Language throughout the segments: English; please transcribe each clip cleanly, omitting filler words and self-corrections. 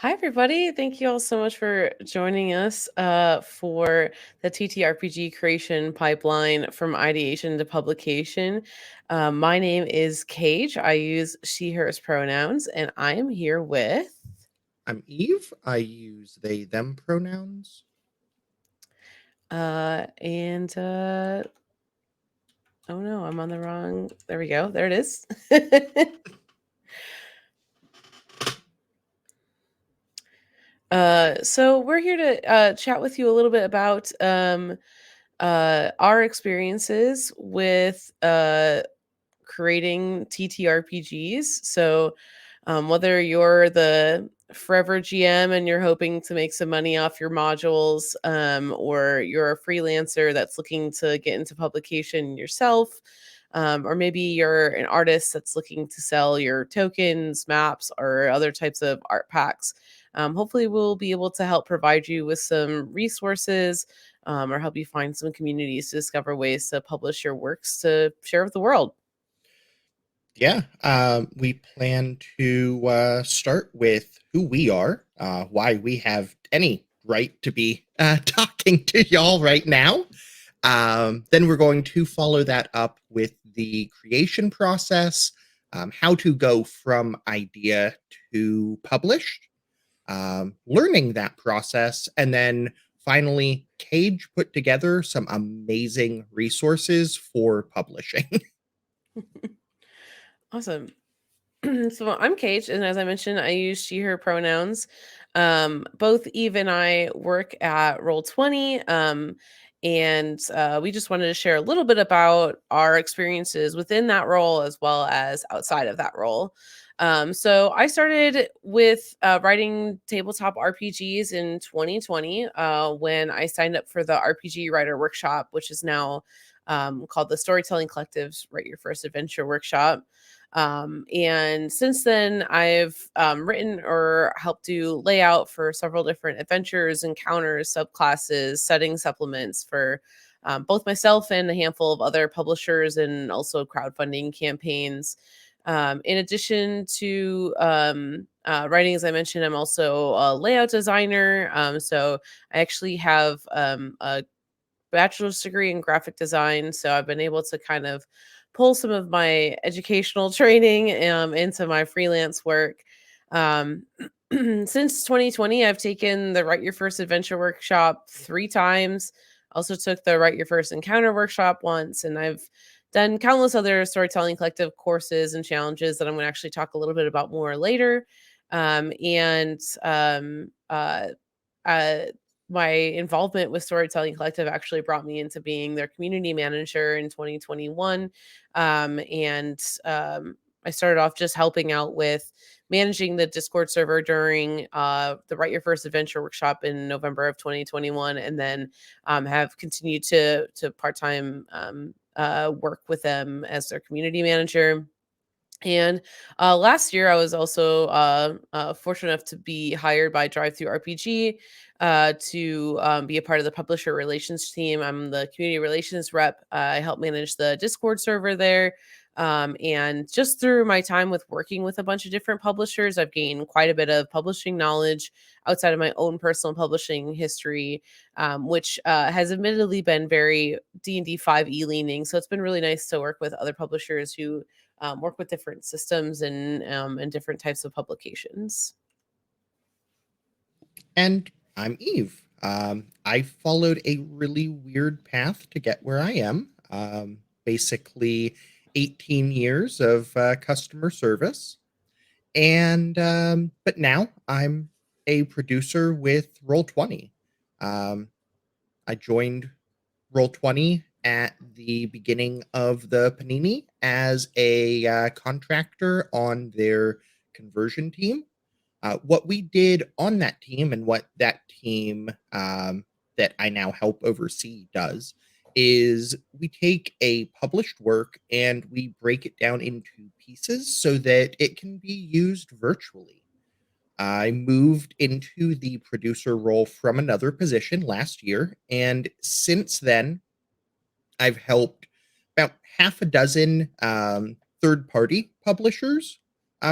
Hi, everybody. Thank you all so much for joining us for the TTRPG creation pipeline from ideation to publication. My name is Kage. I use she, hers pronouns, and I am here with. I'm Eve. I use they, them pronouns. And oh no, I'm on the wrong. There we go. There it is. So we're here to chat with you a little bit about our experiences with creating TTRPGs. So, whether you're the forever GM and you're hoping to make some money off your modules, or you're a freelancer that's looking to get into publication yourself, or maybe you're an artist that's looking to sell your tokens, maps, or other types of art packs. Hopefully, we'll be able to help provide you with some resources or help you find some communities to discover ways to publish your works to share with the world. Yeah, we plan to start with who we are, why we have any right to be talking to y'all right now. Then we're going to follow that up with the creation process, how to go from idea to published, learning that process, and then finally, Cage put together some amazing resources for publishing. Awesome. So I'm Kate, and as I mentioned, I use she, her pronouns. Both Eve and I work at Roll20, and we just wanted to share a little bit about our experiences within that role as well as outside of that role. So I started with writing tabletop RPGs in 2020 when I signed up for the RPG Writer Workshop, which is now called the Storytelling Collective's Write Your First Adventure Workshop. And since then, I've written or helped do layout for several different adventures, encounters, subclasses, setting supplements for both myself and a handful of other publishers, and also crowdfunding campaigns. In addition to writing, as I mentioned, I'm also a layout designer. So I actually have a bachelor's degree in graphic design. So I've been able to kind of pull some of my educational training into my freelance work. Um, since 2020, I've taken the Write Your First Adventure workshop 3 times. Also took the Write Your First Encounter workshop once, and I've done countless other storytelling collective courses and challenges that I'm going to actually talk a little bit about more later. And uh, my involvement with Storytelling Collective actually brought me into being their community manager in 2021. And I started off just helping out with managing the Discord server during the Write Your First Adventure workshop in November of 2021, and then have continued to part time work with them as their community manager. And last year, I was also fortunate enough to be hired by DriveThruRPG to be a part of the publisher relations team. I'm the community relations rep. I help manage the Discord server there. And just through my time with working with a bunch of different publishers, I've gained quite a bit of publishing knowledge outside of my own personal publishing history, which has admittedly been very D&D 5e leaning. So it's been really nice to work with other publishers who work with different systems and different types of publications. And I'm Eve. I followed a really weird path to get where I am. Basically, 18 years of customer service. And but now I'm a producer with Roll20. Um, I joined Roll20 at the beginning of the Panini as a contractor on their conversion team. What we did on that team and what that team that I now help oversee does is we take a published work and we break it down into pieces so that it can be used virtually. I moved into the producer role from another position last year, and since then, I've helped about half a dozen third party publishers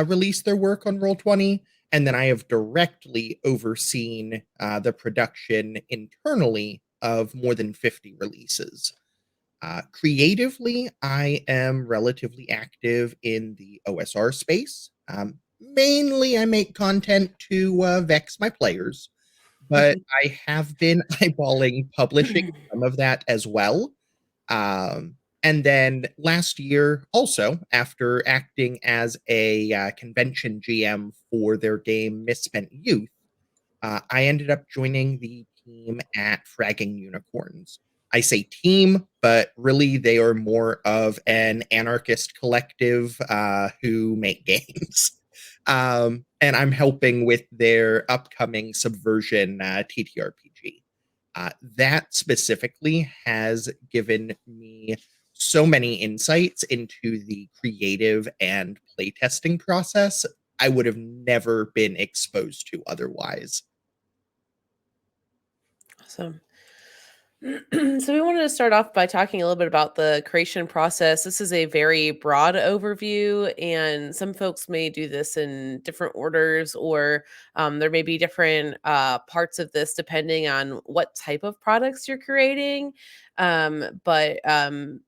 release their work on Roll20, And then I have directly overseen the production internally of more than 50 releases. Creatively, I am relatively active in the OSR space. Mainly, I make content to vex my players, but I have been eyeballing publishing some of that as well. And then last year, also, after acting as a convention GM for their game Misspent Youth, I ended up joining the team at Fragging Unicorns. I say team, but really they are more of an anarchist collective who make games. And I'm helping with their upcoming Subversion TTRPG. That specifically has given me so many insights into the creative and playtesting process I would have never been exposed to otherwise. Awesome. So we wanted to start off by talking a little bit about the creation process. This is a very broad overview, and some folks may do this in different orders, or there may be different parts of this depending on what type of products you're creating. But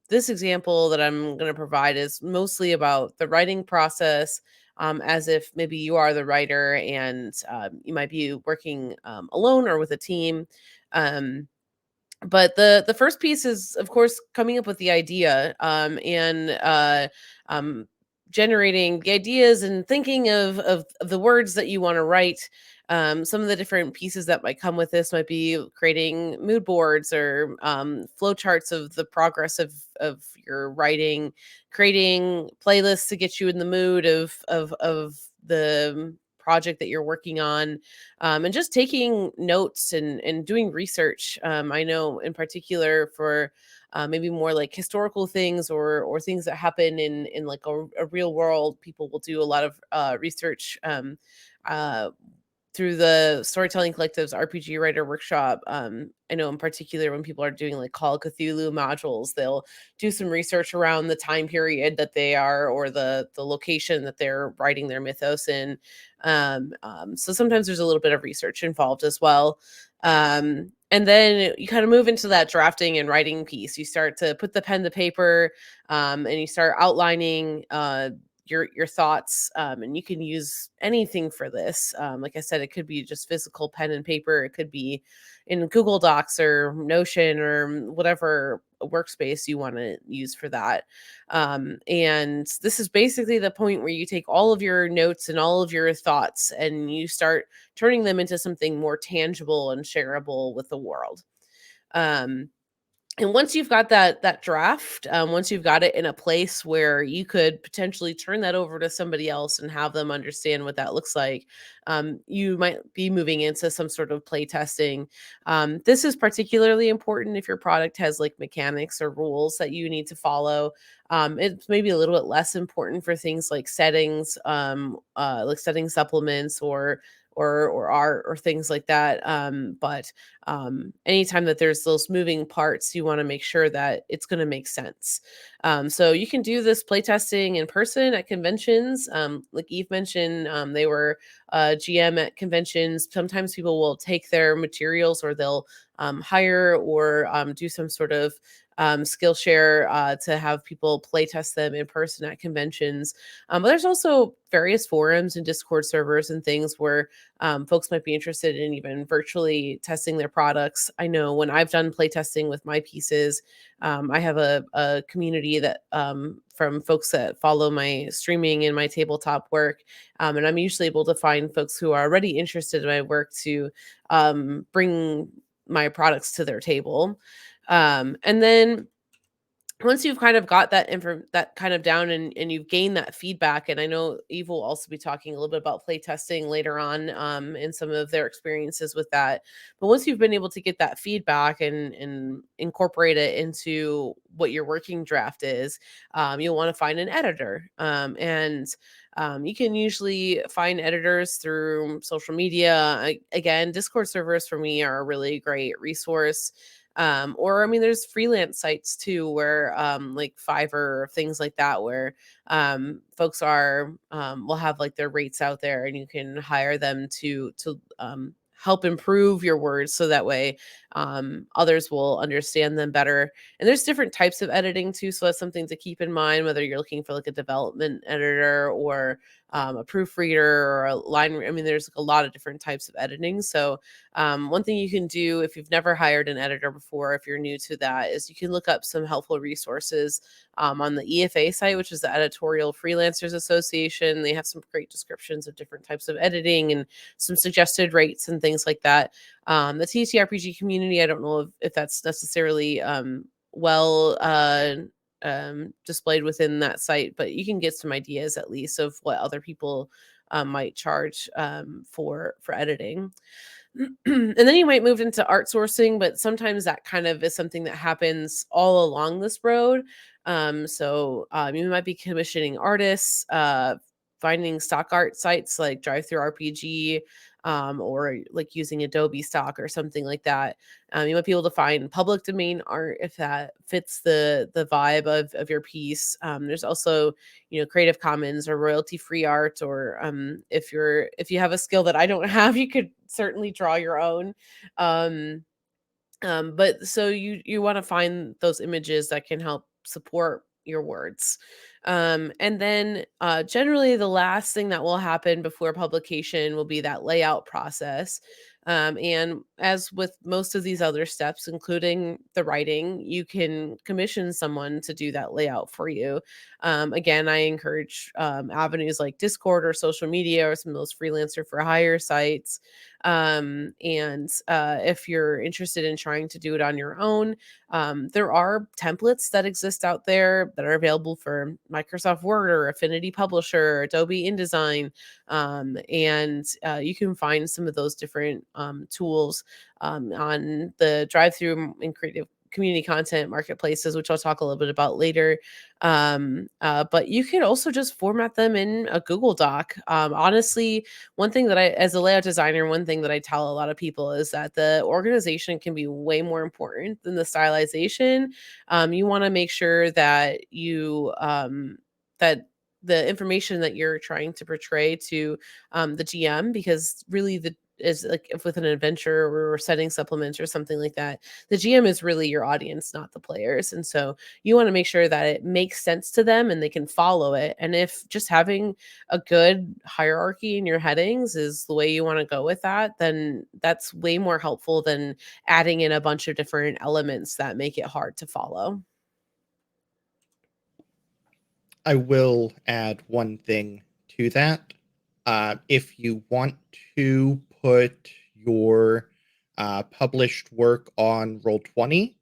this example that I'm going to provide is mostly about the writing process. As if maybe you are the writer and you might be working alone or with a team. Um, but the first piece is, of course, coming up with the idea, and um, generating the ideas and thinking of the words that you want to write. Some of the different pieces that might come with this might be creating mood boards or flow charts of the progress of your writing, creating playlists to get you in the mood of the project that you're working on, and just taking notes and doing research. I know in particular for maybe more like historical things or things that happen in like a real world, people will do a lot of research. Uh, through the Storytelling Collective's RPG Writer Workshop, I know in particular when people are doing like Call of Cthulhu modules, they'll do some research around the time period that they are or the location that they're writing their mythos in. So sometimes there's a little bit of research involved as well. And then you kind of move into that drafting and writing piece. You start to put the pen to paper, and you start outlining your thoughts, and you can use anything for this. Like I said, it could be just physical pen and paper, it could be in Google Docs or Notion or whatever workspace you want to use for that. And this is basically the point where you take all of your notes and all of your thoughts and you start turning them into something more tangible and shareable with the world. um, and once you've got that draft, once you've got it in a place where you could potentially turn that over to somebody else and have them understand what that looks like, you might be moving into some sort of play testing. This is particularly important if your product has like mechanics or rules that you need to follow. It's maybe a little bit less important for things like settings, like setting supplements or art or things like that. But anytime that there's those moving parts, you want to make sure that it's going to make sense. So you can do this playtesting in person at conventions. Like Eve mentioned, they were GM at conventions. Sometimes people will take their materials or they'll hire or do some sort of Skillshare to have people play test them in person at conventions. But there's also various forums and Discord servers and things where folks might be interested in even virtually testing their products. I know when I've done play testing with my pieces, I have a community that from folks that follow my streaming and my tabletop work. And I'm usually able to find folks who are already interested in my work to bring my products to their table. And then once you've kind of got that kind of down and you've gained that feedback, and I know Eve will also be talking a little bit about play testing later on, and some of their experiences with that. But once you've been able to get that feedback and incorporate it into what your working draft is, you'll want to find an editor. And you can usually find editors through social media. Again, Discord servers for me are a really great resource. Or I mean, there's freelance sites too, where like Fiverr or things like that, where folks are will have like their rates out there, and you can hire them to help improve your words, so that way others will understand them better. And there's different types of editing too, so that's something to keep in mind, whether you're looking for like a development editor or a proofreader or a line. I mean, there's like a lot of different types of editing. So one thing you can do if you've never hired an editor before, if you're new to that, is you can look up some helpful resources on the EFA site, which is the Editorial Freelancers Association. They have some great descriptions of different types of editing and some suggested rates and things like that. The TTRPG community, I don't know if that's necessarily well displayed within that site, but you can get some ideas at least of what other people might charge for editing. And then you might move into art sourcing, but sometimes that kind of is something that happens all along this road. You might be commissioning artists, finding stock art sites like DriveThruRPG, or like using Adobe stock or something like that. You might be able to find public domain art if that fits the vibe of your piece. There's also, Creative Commons or royalty free art, or if you have a skill that I don't have, you could certainly draw your own. Um, but so you want to find those images that can help support your words. And then generally the last thing that will happen before publication will be that layout process. And as with most of these other steps, including the writing, you can commission someone to do that layout for you. Again, I encourage avenues like Discord or social media or some of those freelancer for hire sites. And if you're interested in trying to do it on your own, there are templates that exist out there that are available for Microsoft Word or Affinity Publisher, Adobe InDesign. And you can find some of those different tools on the drive-through and creative community content marketplaces, which I'll talk a little bit about later. But you could also just format them in a Google Doc. Honestly, one thing that as a layout designer, one thing that I tell a lot of people is that the organization can be way more important than the stylization. You want to make sure that that the information that you're trying to portray to the GM, because really the is like if with an adventure or setting supplements or something like that, the GM is really your audience, not the players. And so you want to make sure that it makes sense to them and they can follow it. And if just having a good hierarchy in your headings is the way you want to go with that, then that's way more helpful than adding in a bunch of different elements that make it hard to follow. I will add one thing to that. If you want to put your published work on Roll20,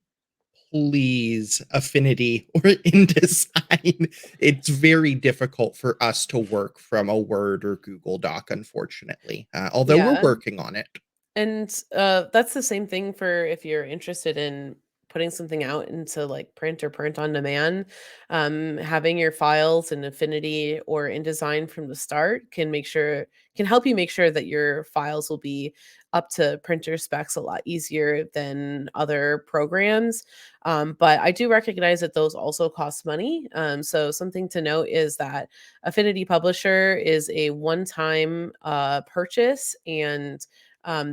please Affinity or InDesign. It's very difficult for us to work from a Word or Google Doc, unfortunately, although we're Yeah. working on it. And that's the same thing for if you're interested in putting something out into like print or print on demand. Having your files in Affinity or InDesign from the start can help you make sure that your files will be up to printer specs a lot easier than other programs. But I do recognize that those also cost money. So something to note is that Affinity Publisher is a one-time purchase, and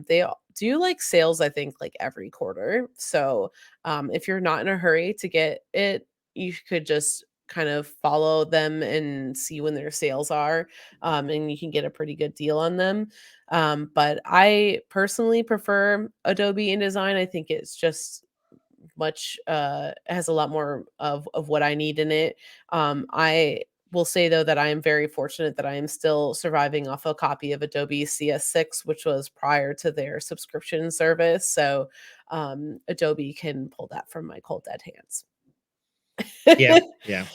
they do like sales, I think, like every quarter. So if you're not in a hurry to get it, you could just kind of follow them and see when their sales are, and you can get a pretty good deal on them. But I personally prefer Adobe InDesign. I think it's just much has a lot more of what I need in it. I will say though that I am very fortunate that I am still surviving off a copy of Adobe CS6, which was prior to their subscription service. So Adobe can pull that from my cold dead hands. Yeah, yeah.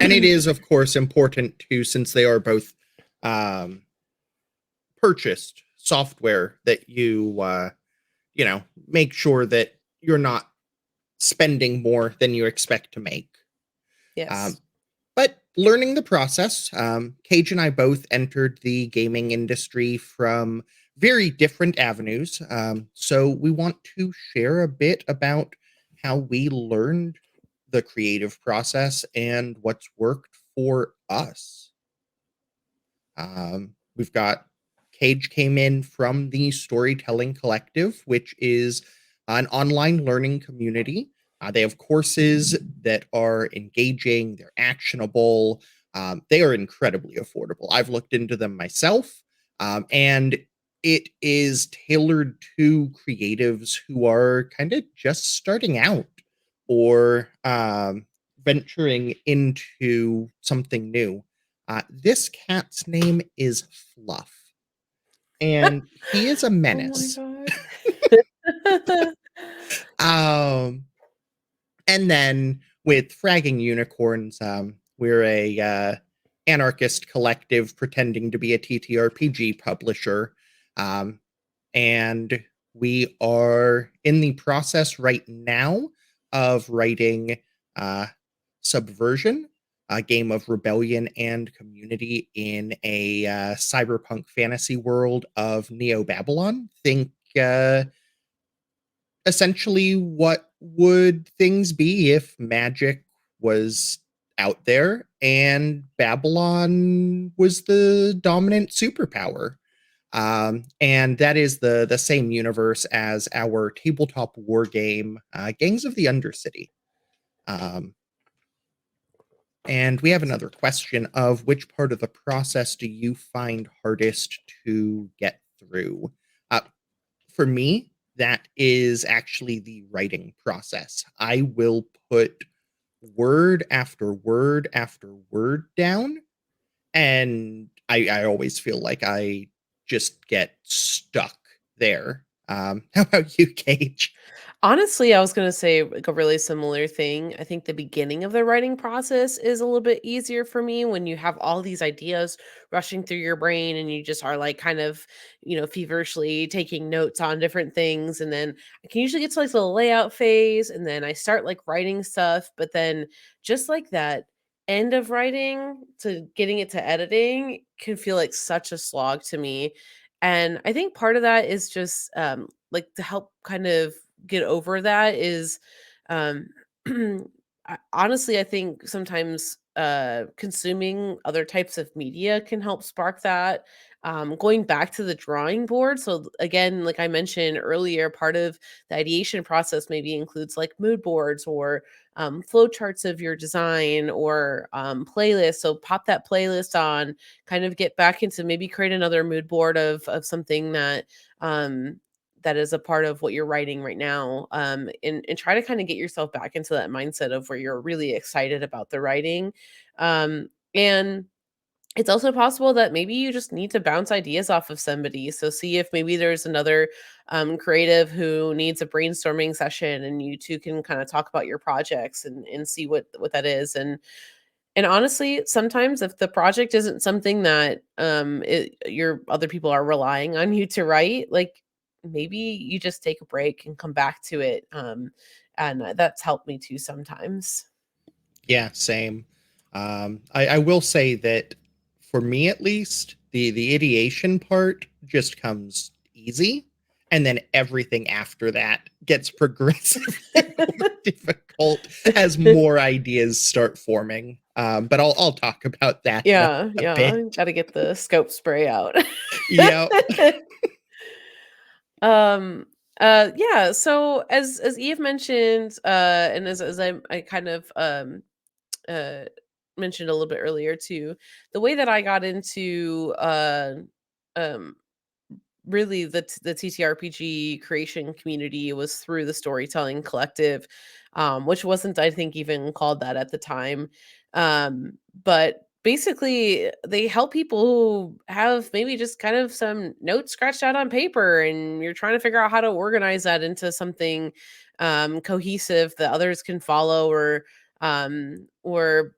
And it is, of course, important too, since they are both um, purchased software, that make sure that you're not spending more than you expect to make. Um, Yes. but learning the process, Cage and I both entered the gaming industry from very different avenues. So we want to share a bit about how we learned the creative process and what's worked for us. We've got Kage came in from the Storytelling Collective, which is an online learning community. They have courses that are engaging, they're actionable, they are incredibly affordable. I've looked into them myself, and it is tailored to creatives who are kind of just starting out or venturing into something new. This cat's name is Fluff, and he is a Oh my menace. god. Um, and then with Fragging Unicorns, we're a anarchist collective pretending to be a TTRPG publisher, um, and we are in the process right now of writing uh, Subversion, a game of rebellion and community in a cyberpunk fantasy world of Neo Babylon. Think essentially what would things be if magic was out there and Babylon was the dominant superpower. And that is the same universe as our tabletop war game, Gangs of the Undercity. Um, and we have another question of which part of the process do you find hardest to get through? Uh, for me, that is actually the writing process. I will put word after word after word down, and I always feel like I just get stuck there. How about you, Cage? Honestly, I was gonna say, like, a really similar thing. I think the beginning of the writing process is a little bit easier for me when you have all these ideas rushing through your brain and you just are, like, kind of, feverishly taking notes on different things, and then I can usually get to, like, the layout phase, and then I start, like, writing stuff, but then just, like, that end of writing to getting it to editing can feel like such a slog to me, and I think part of that is just, like, to help kind of get over that is, um, honestly, I think sometimes, consuming other types of media can help spark that. Going back to the drawing board. So again, like I mentioned earlier, part of the ideation process maybe includes like mood boards or flow charts of your design or playlists. So pop that playlist on, kind of get back into maybe create another mood board of something um, that is a part of what you're writing right now, and try to kind of get yourself back into that mindset of where you're really excited about the writing, and it's also possible that maybe you just need to bounce ideas off of somebody. So see if maybe there's another creative who needs a brainstorming session, and you two can kind of talk about your projects and see what that is. And honestly, sometimes if the project isn't something that, your other people are relying on you to write, like, maybe you just take a break and come back to it, and that's helped me too sometimes. Yeah, same. I will say that for me at least, the ideation part just comes easy, and then everything after that gets progressively more difficult as more ideas start forming. But I'll talk about that in Yeah, a yeah, bit. gotta get the scope spray out. Yep. Um, yeah, so as Eve mentioned, and as I kind of, uh, mentioned a little bit earlier too, the way that I got into, um, really the TTRPG creation community was through the Storytelling Collective, which wasn't, I think, even called that at the time. But basically, they help people who have maybe just kind of some notes scratched out on paper, and you're trying to figure out how to organize that into something cohesive that others can follow, or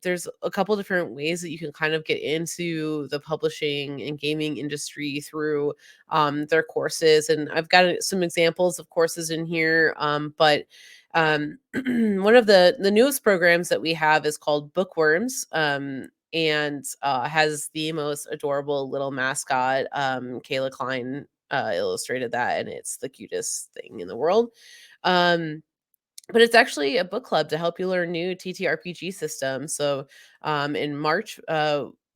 there's a couple different ways that you can kind of get into the publishing and gaming industry through their courses. And I've got some examples of courses in here. But one of the newest programs that we have is called Bookworms. And has the most adorable little mascot, Kayla Klein, illustrated that, and it's the cutest thing in the world. Um, but it's actually a book club to help you learn new TTRPG systems. So in March,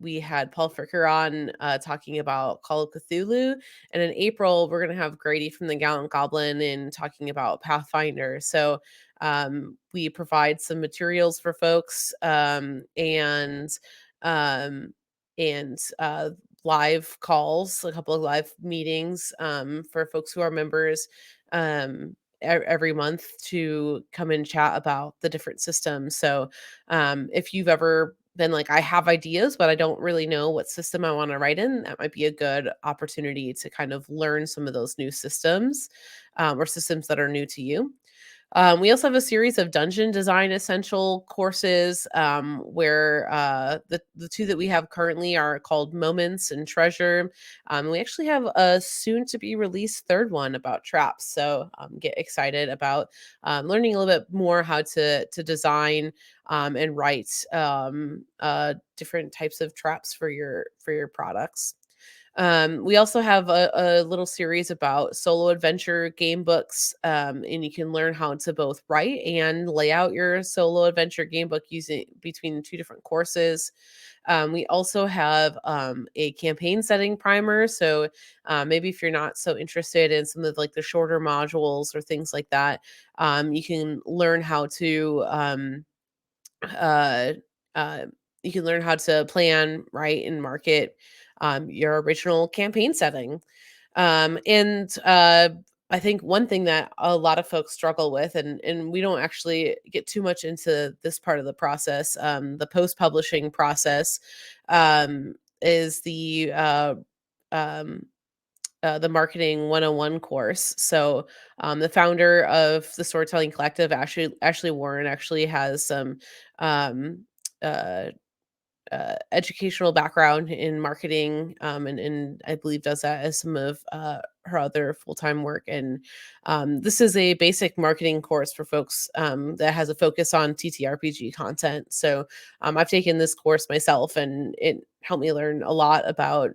we had Paul Fricker on talking about Call of Cthulhu. And in April, we're going to have Grady from the Gallant Goblin in talking about Pathfinder. So we provide some materials for folks um, and live calls, a couple of live meetings for folks who are members. Every month to come and chat about the different systems. So, if you've ever been like, I have ideas, but I don't really know what system I want to write in, that might be a good opportunity to kind of learn some of those new systems or systems that are new to you. We also have a series of dungeon design essential courses where the two that we have currently are called Moments and Treasure. We actually have a soon to be released third one about traps. So get excited about learning a little bit more how to design and write different types of traps for your products. We also have a little series about solo adventure game books, and you can learn how to both write and lay out your solo adventure game book using between two different courses. We also have a campaign setting primer. So maybe if you're not so interested in some of like the shorter modules or things like that, you can learn how to uh, uh, you can learn how to plan, write, and market your original campaign setting. And I think one thing that a lot of folks struggle with, and we don't actually get too much into this part of the process, the post publishing process, is um, the marketing 101 course. So the founder of the Storytelling Collective, Ashley Warren, actually has some um, uh, educational background in marketing, and I believe does that as some of her other full time work. And this is a basic marketing course for folks that has a focus on TTRPG content. So I've taken this course myself, and it helped me learn a lot about.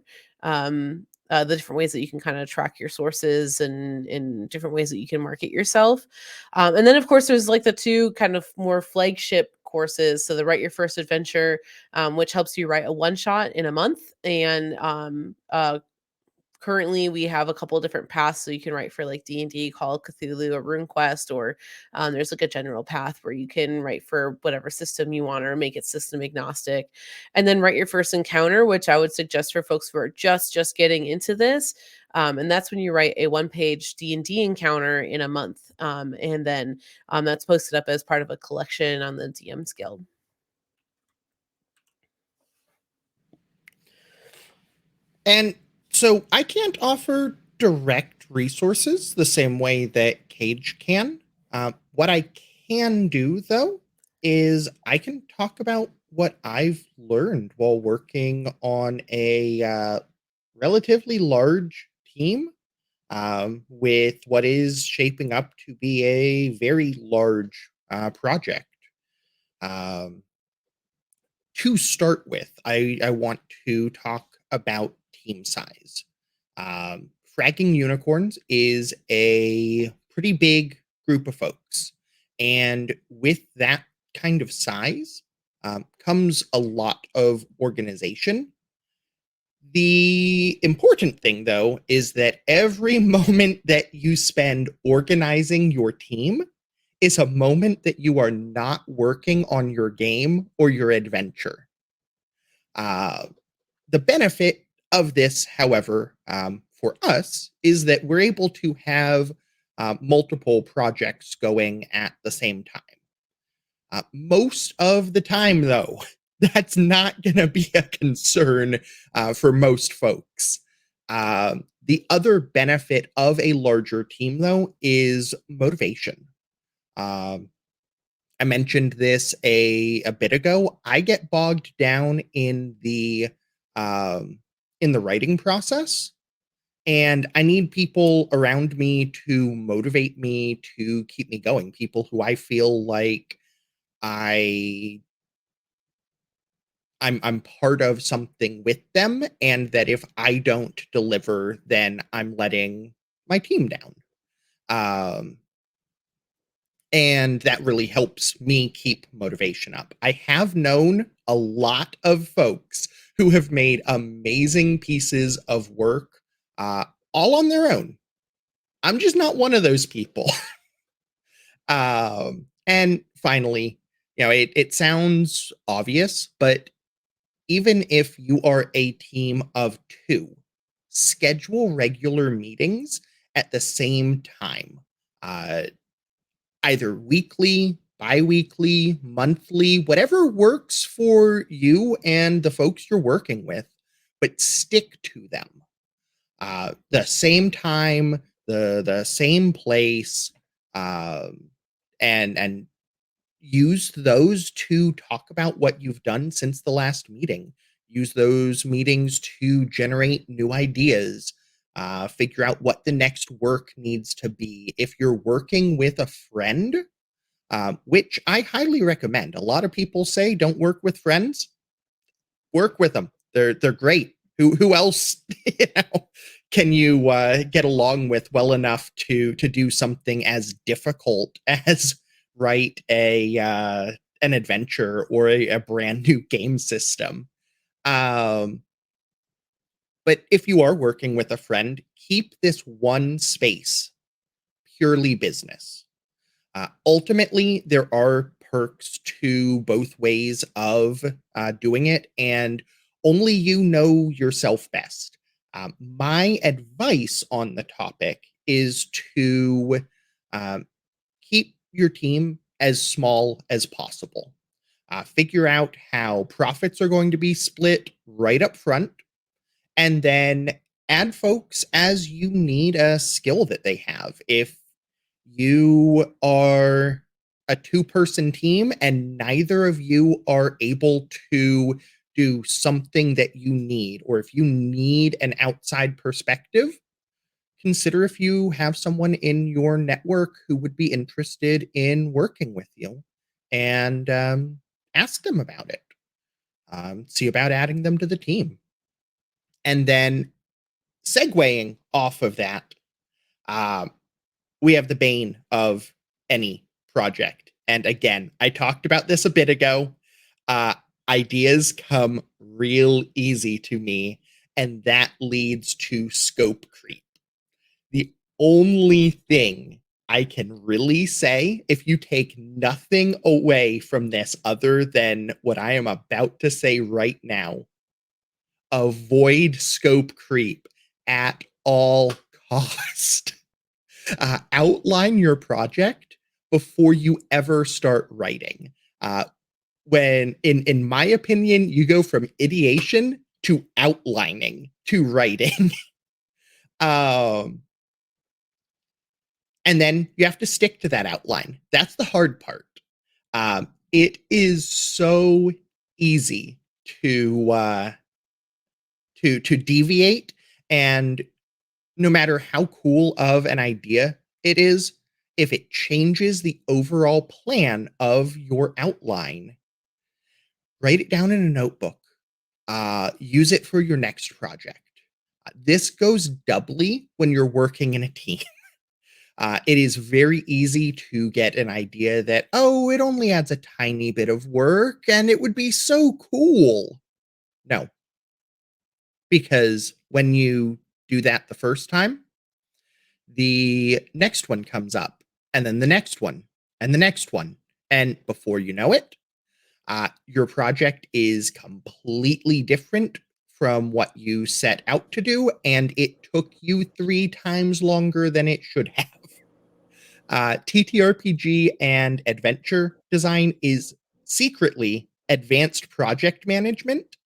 The different ways that you can kind of track your sources and different ways that you can market yourself. And then, of course, there's like the two kind of more flagship courses. So the Write Your First Adventure, which helps you write a one shot in a month. And currently, we have a couple of different paths. So you can write for like D&D, Call of Cthulhu, or RuneQuest, or there's like a general path where you can write for whatever system you want or make it system agnostic. And then Write Your First Encounter, which I would suggest for folks who are just getting into this. And that's when you write a one-page D&D encounter in a month. And then that's posted up as part of a collection on the DM's Guild. And so I can't offer direct resources the same way that Kage can. What I can do, though, is I can talk about what I've learned while working on a relatively large team with what is shaping up to be a very large project. Um, to start with, I want to talk about team size. Fragging unicorns is a pretty big group of folks. And with that kind of size comes a lot of organization. The important thing, though, is that every moment that you spend organizing your team is a moment that you are not working on your game or your adventure. Uh, the benefit of this, however, for us is that we're able to have multiple projects going at the same time. Most of the time, though, that's not going to be a concern for most folks. The other benefit of a larger team, though, is motivation. Um, I mentioned this a bit ago. I get bogged down um, in the writing process, and I need people around me to motivate me to keep me going. People who I feel like I I'm part of something with them, and that if I don't deliver, then I'm letting my team down. Um, and that really helps me keep motivation up. I have known a lot of folks who have made amazing pieces of work uh, all on their own. I'm just not one of those people. And finally, it sounds obvious, but even if you are a team of two, schedule regular meetings at the same time, uh, either weekly, bi weekly, monthly, whatever works for you and the folks you're working with, but stick to them. The same time, the same place, um, and use those to talk about what you've done since the last meeting. Use those meetings to generate new ideas, figure out what the next work needs to be. If you're working with a friend, which I highly recommend, a lot of people say don't work with friends. Work with them. They're great. Who else can you get along with well enough to do something as difficult as write a an adventure or a brand new game system? Um, but if you are working with a friend, keep this one space purely business. Ultimately, there are perks to both ways of doing it, and only you know yourself best. My advice on the topic is to um, keep your team as small as possible. Figure out how profits are going to be split right up front, and then add folks as you need a skill that they have. If you are a two-person team and neither of you are able to do something that you need, or if you need an outside perspective, consider if you have someone in your network who would be interested in working with you, and ask them about it. See about adding them to the team. And then segueing off of that, um, we have the bane of any project. And again, I talked about this a bit ago. Uh, Ideas come real easy to me, and that leads to scope creep. The only thing I can really say, if you take nothing away from this other than what I am about to say right now, avoid scope creep at all cost. Outline your project before you ever start writing. When, in my opinion, you go from ideation to outlining to writing. um, and then you have to stick to that outline. That's the hard part. It is so easy to deviate, and no matter how cool of an idea it is, if it changes the overall plan of your outline, write it down in a notebook. Use it for your next project. This goes doubly when you're working in a team. It is very easy to get an idea that, oh, it only adds a tiny bit of work and it would be so cool. No, because when you do that the first time, the next one comes up, and then the next one, and the next one. And before you know it, your project is completely different from what you set out to do, and it took you 3 times longer than it should have. TTRPG and adventure design is secretly advanced project management.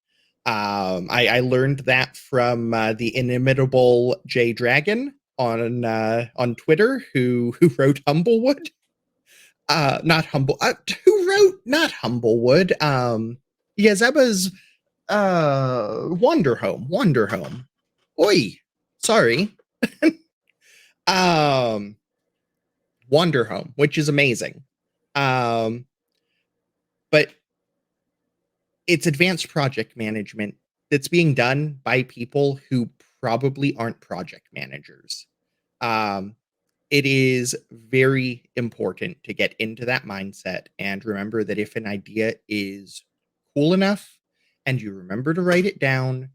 I learned that from the inimitable Jay Dragon on Twitter, who wrote Humblewood. Not Humble. Who wrote not Humblewood? Yazeba's Wanderhome. Wanderhome. Oi, sorry. um, Wanderhome, which is amazing. Um, but it's advanced project management that's being done by people who probably aren't project managers. Um, it is very important to get into that mindset and remember that if an idea is cool enough and you remember to write it down,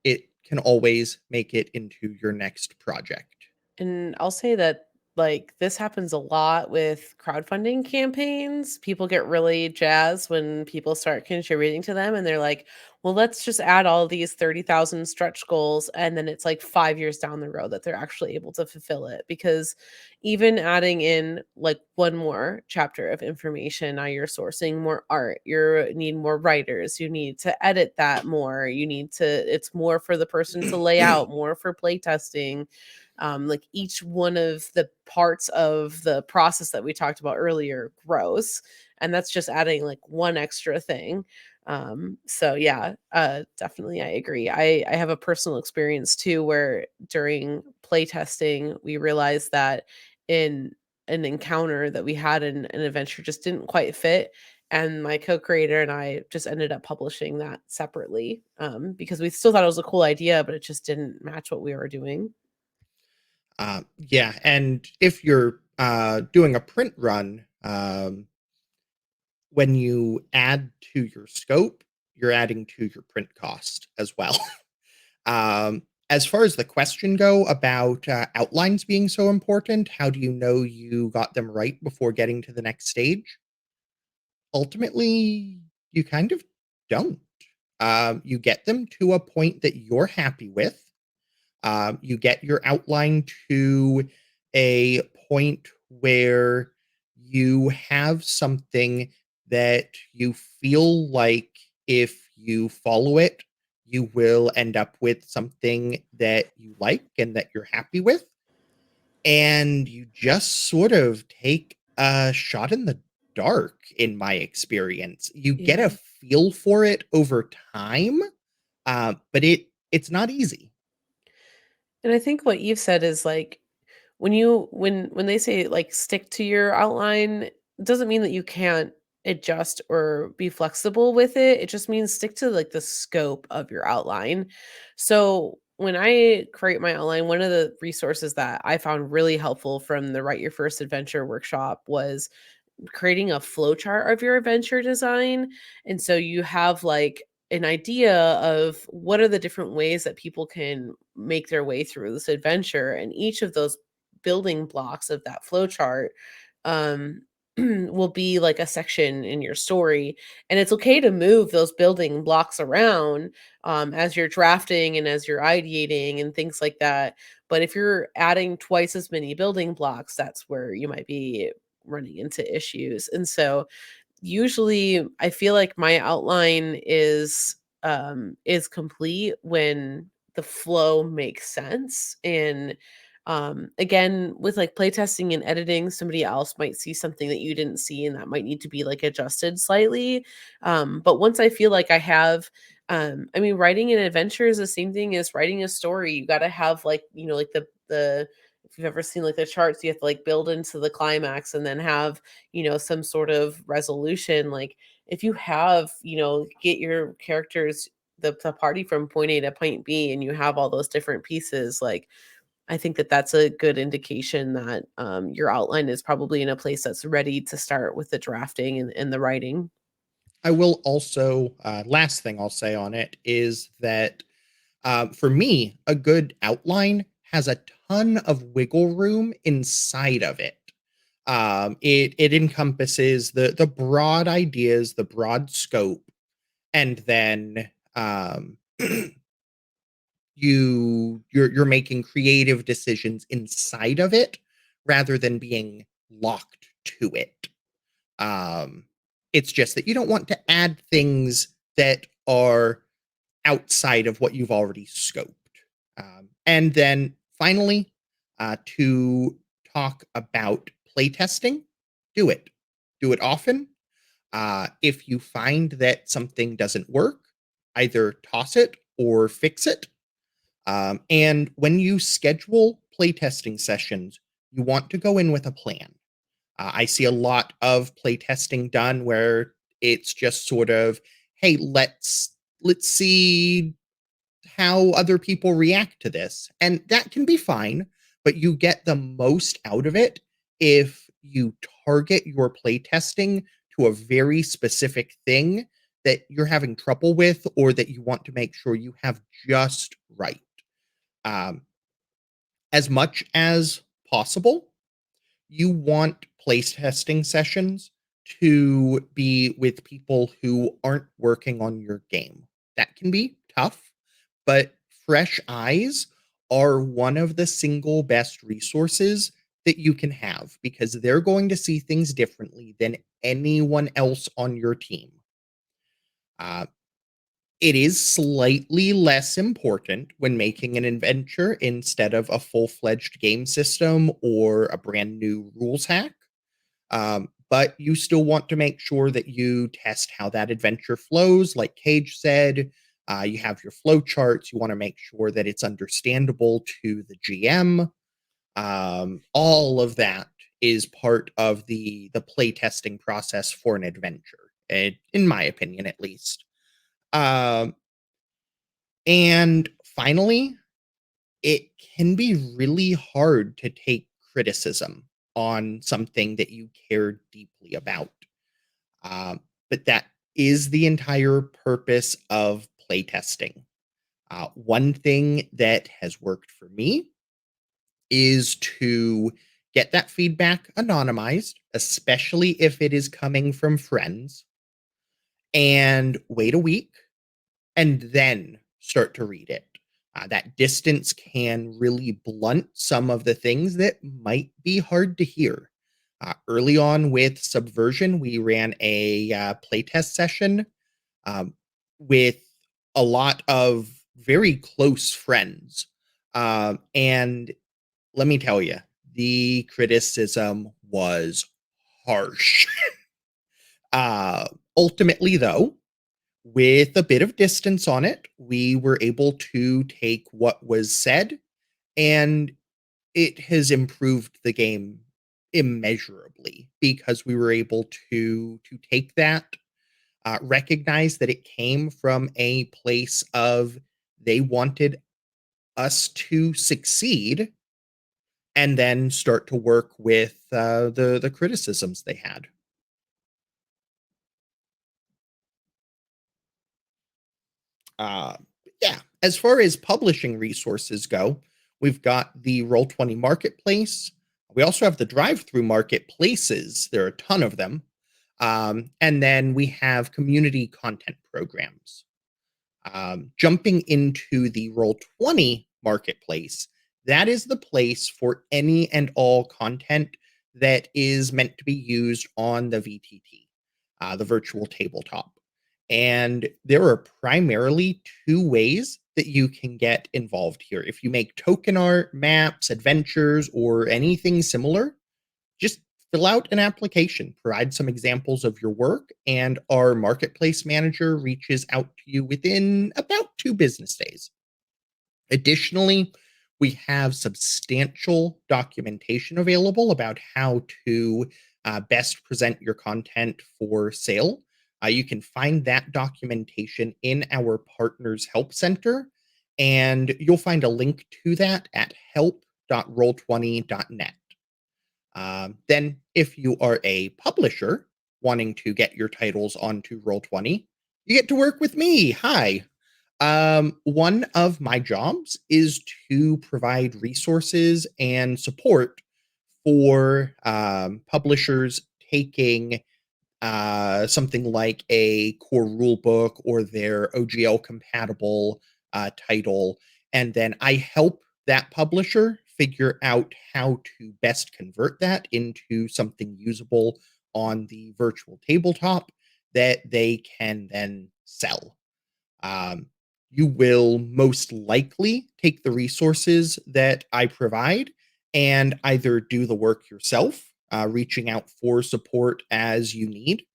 it can always make it into your next project. And I'll say that, like, this happens a lot with crowdfunding campaigns. People get really jazzed when people start contributing to them, and they're like, well, let's just add all these 30,000 stretch goals. And then it's like 5 years down the road that they're actually able to fulfill it. Because even adding in like one more chapter of information, now you're sourcing more art, you need more writers, you need to edit that more, you need to, it's more for the person to lay out, more for playtesting. Like each one of the parts of the process that we talked about earlier grows, and that's just adding like one extra thing. So yeah, definitely I agree. I have a personal experience too where during playtesting we realized that in an encounter that we had in an adventure just didn't quite fit, and my co-creator and I just ended up publishing that separately, because we still thought it was a cool idea, but it just didn't match what we were doing. Yeah, and if you're doing a print run, when you add to your scope, you're adding to your print cost as well. As far as the question go about outlines being so important, how do you know you got them right before getting to the next stage? Ultimately, you kind of don't. You get them to a point that you're happy with. You get your outline to a point where you have something that you feel like if you follow it, you will end up with something that you like and that you're happy with. And you just sort of take a shot in the dark, in my experience. You get a Yeah. feel for it over time, but it's not easy. And I think what you've said is like when they say like stick to your outline, it doesn't mean that you can't adjust or be flexible with it. It just means stick to like the scope of your outline. So when I create my outline, one of the resources that I found really helpful from the Write Your First Adventure workshop was creating a flowchart of your adventure design. And so you have like an idea of what are the different ways that people can make their way through this adventure. And each of those building blocks of that flowchart um, will be like a section in your story. And it's okay to move those building blocks around as you're drafting and as you're ideating and things like that. But if you're adding twice as many building blocks, that's where you might be running into issues. And so usually I feel like my outline is complete when the flow makes sense. And again, with like playtesting and editing, somebody else might see something that you didn't see and that might need to be like adjusted slightly. But once I feel like I have I mean, writing an adventure is the same thing as writing a story. You got to have like, you know, like the if you've ever seen like the charts, you have to like build into the climax and then have, you know, some sort of resolution. Like if you have, you know, get your characters the party from point A to point B and you have all those different pieces, like I think that that's a good indication that your outline is probably in a place that's ready to start with the drafting and the writing. I will also, last thing I'll say on it is that for me, a good outline has a ton of wiggle room inside of it. It encompasses the broad ideas, the broad scope, and then you're making creative decisions inside of it rather than being locked to it. Um, it's just that you don't want to add things that are outside of what you've already scoped. And then finally, to talk about playtesting, do it. Do it often. If you find that something doesn't work, either toss it or fix it. And when you schedule playtesting sessions, you want to go in with a plan. I see a lot of playtesting done where it's just sort of, hey, let's see how other people react to this. And that can be fine, but you get the most out of it if you target your playtesting to a very specific thing that you're having trouble with or that you want to make sure you have just right. Um, as much as possible, you want playtesting sessions to be with people who aren't working on your game. That can be tough, but fresh eyes are one of the single best resources that you can have because they're going to see things differently than anyone else on your team. Uh, it is slightly less important when making an adventure instead of a full fledged game system or a brand new rules hack. But you still want to make sure that you test how that adventure flows. Like Cage said, you have your flow charts. You want to make sure that it's understandable to the GM. All of that is part of the play testing process for an adventure, in my opinion, at least. Um, and finally, it can be really hard to take criticism on something that you care deeply about. Um, but that is the entire purpose of playtesting. One thing that has worked for me is to get that feedback anonymized, especially if it is coming from friends, and wait a week and then start to read it. That distance can really blunt some of the things that might be hard to hear. Early on with Subversion, we ran a playtest session um, with a lot of very close friends. And let me tell you, the criticism was harsh. Ultimately, though, with a bit of distance on it, we were able to take what was said, and it has improved the game immeasurably because we were able to take that, recognize that it came from a place of they wanted us to succeed, and then start to work with the criticisms they had. Uh, yeah, as far as publishing resources go, we've got the Roll20 Marketplace. We also have the drive-through marketplaces. There are a ton of them. And then we have community content programs. Jumping into the Roll20 Marketplace, that is the place for any and all content that is meant to be used on the VTT, the virtual tabletop. And there are primarily two ways that you can get involved here. If you make token art, maps, adventures, or anything similar, just fill out an application, provide some examples of your work, and our marketplace manager reaches out to you within about 2 business days. Additionally, we have substantial documentation available about how to best present your content for sale. You can find that documentation in our Partners Help Center, and you'll find a link to that at help.roll20.net. Then, if you are a publisher wanting to get your titles onto Roll20, you get to work with me. Hi. One of my jobs is to provide resources and support for publishers taking something like a core rule book or their OGL compatible title. And then I help that publisher figure out how to best convert that into something usable on the virtual tabletop that they can then sell. Um, you will most likely take the resources that I provide and either do the work yourself, reaching out for support as you need,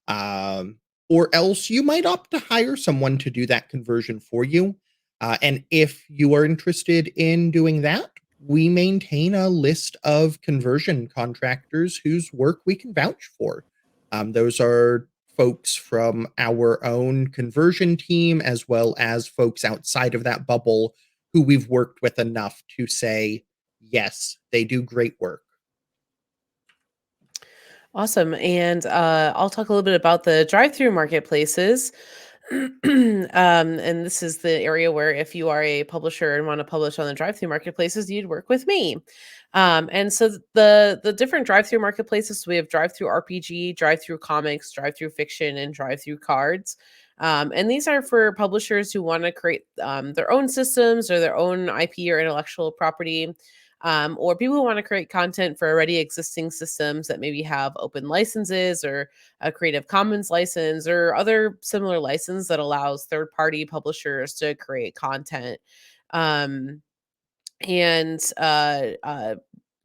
um, or else you might opt to hire someone to do that conversion for you. And if you are interested in doing that, we maintain a list of conversion contractors whose work we can vouch for. Those are folks from our own conversion team, as well as folks outside of that bubble who we've worked with enough to say, yes, they do great work. Awesome. And I'll talk a little bit about the drive-through marketplaces. And this is the area where if you are a publisher and want to publish on the drive-through marketplaces, you'd work with me. And so the different drive-through marketplaces, we have DriveThruRPG, drive-through comics, drive-through fiction, and drive-through cards. And these are for publishers who want to create their own systems or their own IP or intellectual property, or people who want to create content for already existing systems that maybe have open licenses or a Creative Commons license or other similar license that allows third party publishers to create content. Um, and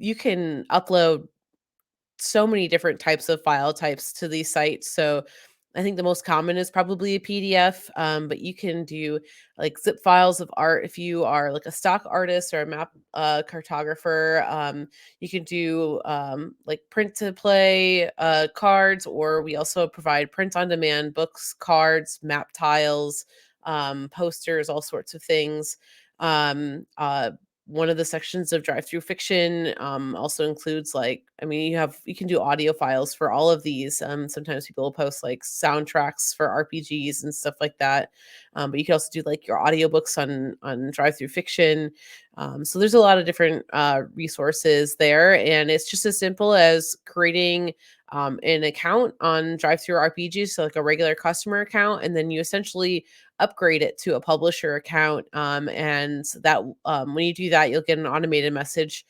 You can upload so many different types of file types to these sites. So I think the most common is probably a PDF, but you can do like zip files of art if you are like a stock artist or a map cartographer. You can do like print to play cards, or we also provide print on demand books, cards, map tiles, posters, all sorts of things. Um, uh, One of the sections of drive through fiction also includes like, I mean, you can do audio files for all of these. Sometimes people will post like soundtracks for RPGs and stuff like that, but you can also do like your audiobooks on drive through fiction. So there's a lot of different resources there, and it's just as simple as creating an account on DriveThruRPG, so like a regular customer account, and then you essentially upgrade it to a publisher account. And that when you do that, you'll get an automated message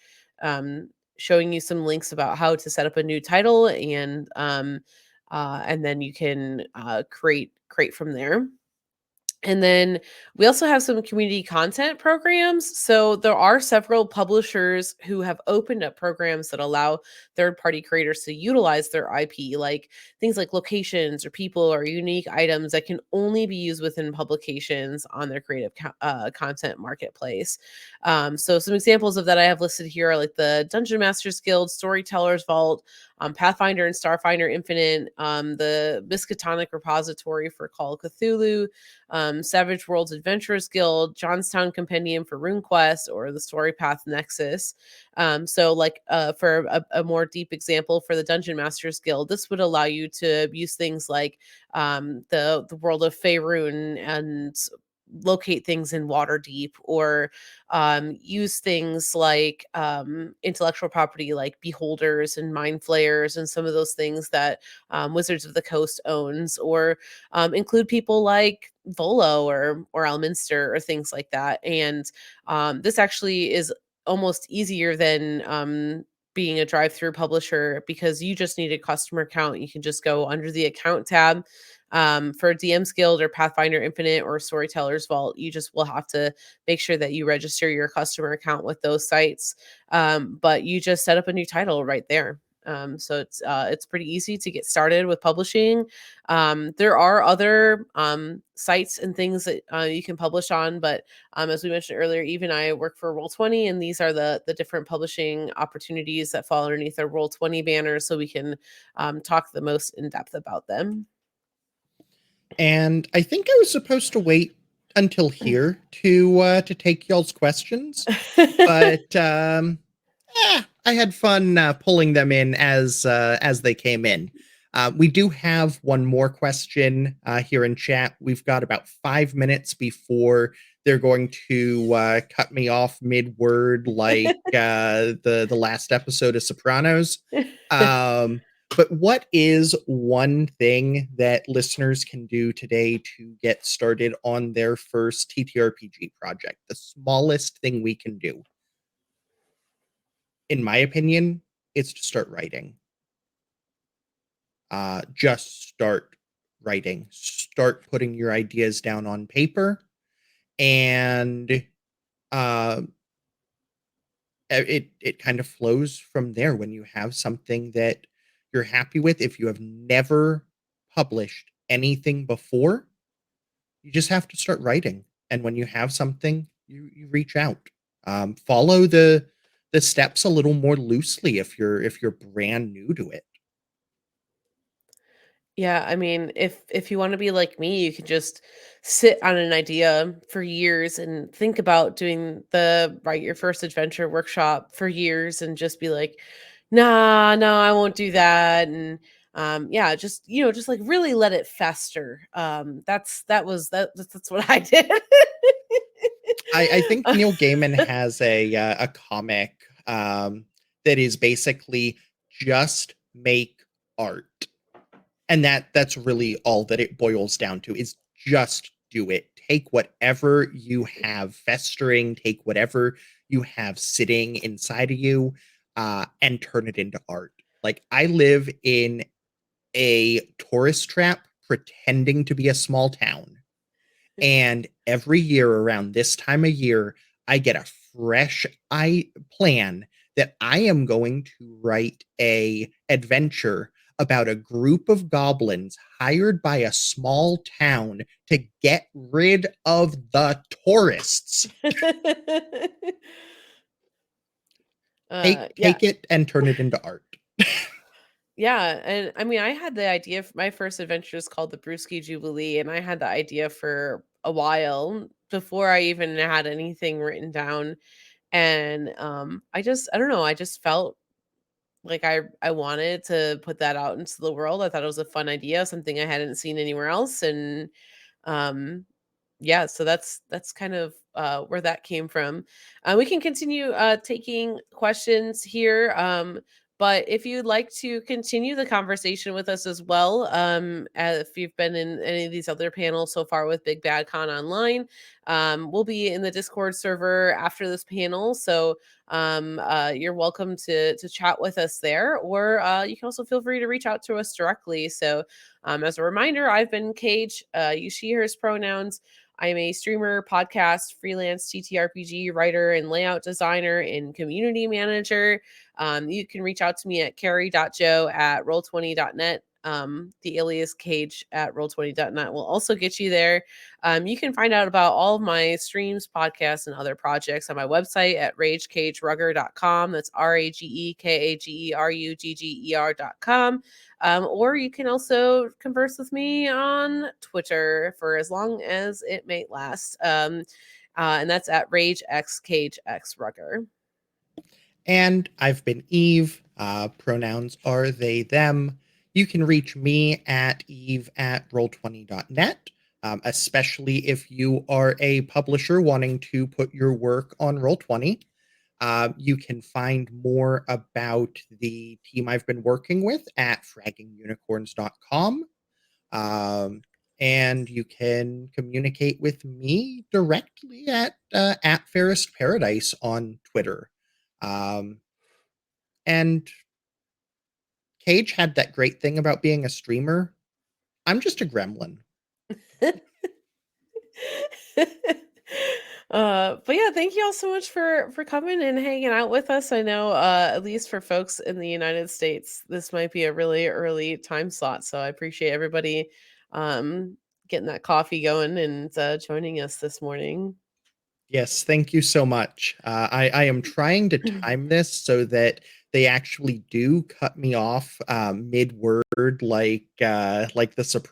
showing you some links about how to set up a new title, and then you can create from there. And then we also have some community content programs. So there are several publishers who have opened up programs that allow third party creators to utilize their IP, like things like locations or people or unique items that can only be used within publications on their content marketplace. So some examples of that I have listed here are like the Dungeon Masters Guild, Storytellers Vault, Pathfinder and Starfinder Infinite, the Miskatonic Repository for Call of Cthulhu, Savage Worlds Adventurers Guild, Johnstown Compendium for RuneQuest, or the Storypath Nexus. For a more deep example for the Dungeon Masters Guild, this would allow you to use things like the world of Faerun and locate things in Waterdeep, or use things like intellectual property like beholders and mind flayers and some of those things that Wizards of the Coast owns, or include people like Volo or Elminster or things like that. And this actually is almost easier than being a drive-through publisher, because you just need a customer account. You can just go under the account tab. For DM's Guild or Pathfinder Infinite or Storyteller's Vault, you just will have to make sure that you register your customer account with those sites. But you just set up a new title right there. So it's pretty easy to get started with publishing. There are other sites and things that you can publish on, but as we mentioned earlier, Eve and I work for Roll20, and these are the different publishing opportunities that fall underneath our Roll20 banner, so we can talk the most in depth about them. And I think I was supposed to wait until here to take y'all's questions, but I had fun pulling them in as they came in. We do have one more question here in chat. We've got about 5 minutes before they're going to cut me off mid-word, like the last episode of Sopranos. But what is one thing that listeners can do today to get started on their first TTRPG project? The smallest thing we can do, in my opinion, is to start writing. Just start writing. Start putting your ideas down on paper, and uh, it kind of flows from there. When you have something that you're happy with, if you have never published anything before, you just have to start writing. And when you have something, you reach out. Follow the steps a little more loosely if you're brand new to it. Yeah, I mean, if you wanna be like me, you can just sit on an idea for years and think about doing the write your first adventure workshop for years and just be like, "Nah, no, I won't do that," and, yeah, just, just, like, really let it fester. That's what I did. I think Neil Gaiman has a comic that is basically just make art. And that's really all that it boils down to is just do it. Take whatever you have festering, take whatever you have sitting inside of you, and turn it into art. Like I live in a tourist trap pretending to be a small town. And every year around this time of year, I get a fresh I plan that I am going to write a adventure about a group of goblins hired by a small town to get rid of the tourists. Yeah. Take it and turn it into art. Yeah, and I mean, I had the idea for my first adventure is called the Brewski Jubilee, and I had the idea for a while before I even had anything written down. And I don't know, I just felt like I wanted to put that out into the world. I thought it was a fun idea, something I hadn't seen anywhere else, and um yeah, so that's kind of where that came from. We can continue taking questions here, but if you'd like to continue the conversation with us as well, if you've been in any of these other panels so far with Big Bad Con Online, we'll be in the Discord server after this panel. So you're welcome to chat with us there, or you can also feel free to reach out to us directly. So as a reminder, I've been Kage. Use she, hers pronouns. I'm a streamer, podcast, freelance TTRPG writer, and layout designer and community manager. You can reach out to me at carrie.joe@roll20.net. The alias Kage at roll20.net will also get you there. You can find out about all of my streams, podcasts, and other projects on my website at ragecagerugger.com. That's RAGEKAGERUGGER.com. Or you can also converse with me on Twitter for as long as it may last. And that's at RageXCageXRugger. And I've been Eve. Pronouns are they, them. You can reach me at eve@roll20.net, especially if you are a publisher wanting to put your work on Roll20. You can find more about the team I've been working with at fraggingunicorns.com. Um, and you can communicate with me directly at Fairest Paradise on Twitter. Um, and Cage had that great thing about being a streamer. I'm just a gremlin. But yeah, thank you all so much for coming and hanging out with us. I know at least for folks in the United States, this might be a really early time slot. So I appreciate everybody getting that coffee going and joining us this morning. Yes, thank you so much. I am trying to time this so that they actually do cut me off mid word, like the Sopranos.